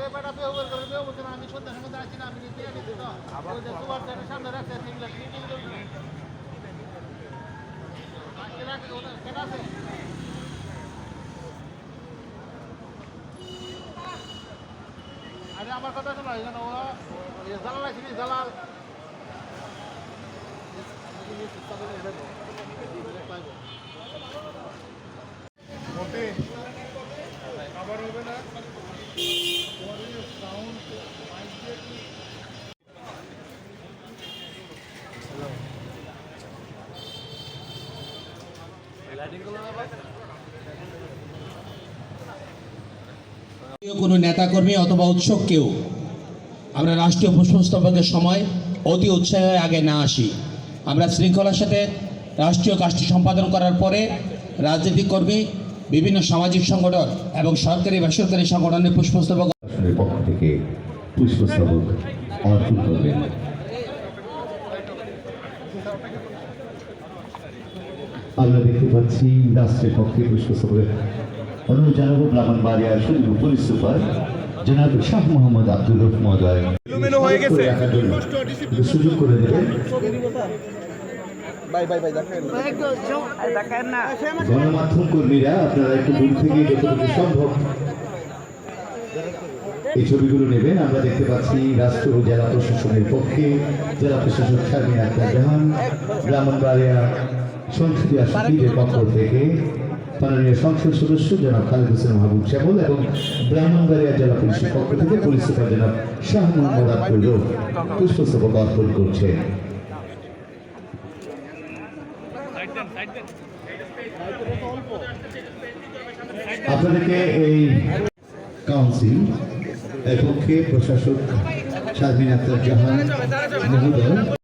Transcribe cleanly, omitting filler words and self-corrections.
আমি সন্ধ্যার সময় আছি না, আমি সামনে রাখতে আরে আমার কথা শোনো, এখানে ওরা জালাল আছে, জালাল খাবার হবে না। কোনো নেতাকর্মী অথবা উৎসবকেও আমরা রাষ্ট্রীয় পুষ্পস্তবকের সময় অতি উৎসাহে আগে না আসি। আমরা শৃঙ্খলার সাথে রাষ্ট্রীয় কাজটি সম্পাদন করার পরে রাজনৈতিক কর্মী, বিভিন্ন সামাজিক সংগঠন এবং সরকারি বেসরকারি সংগঠনের পুষ্পস্তবক পক্ষ থেকে পুষ্পস্তবক অর্পণ করবেন। আমরা দেখতে পাচ্ছি রাষ্ট্রের পক্ষে পুষ্পস্তবক অনুরোধ জানাবো ব্রাহ্মণবাড়িয়ার সুযোগ পুলিশ সুপার জনাব শাহ মোহাম্মদ আব্দুর রউফ মহোদয় সুযোগ করে দেবেন। গণমাধ্যম কর্মীরা আপনারা একটু দূর থেকে যতটুকু সম্ভব এই ছবিগুলো নেবেন। আমরা দেখতে পাচ্ছি রাষ্ট্র ও জেলা প্রশাসনের পক্ষে জেলা প্রশাসক শারমিন আক্তার জাহান, ব্রাহ্মণবাড়িয়া সংসদীয় আসনের পক্ষ থেকে মাননীয় সংসদ সদস্য জনাব খালেদ হোসেন মাহবুব শ্যামল এবং ব্রাহ্মণবাড়িয়া জেলা পুলিশের পক্ষ থেকে পুলিশ সুপার জনাব শাহ মোহাম্মদ আব্দুর রউফ পুষ্পস্তবক অর্পণ করছেন। আপনাদেরকে এই কাউন্সিল এর পক্ষে প্রশাসক শারমিন আক্তার জাহান মহোদয়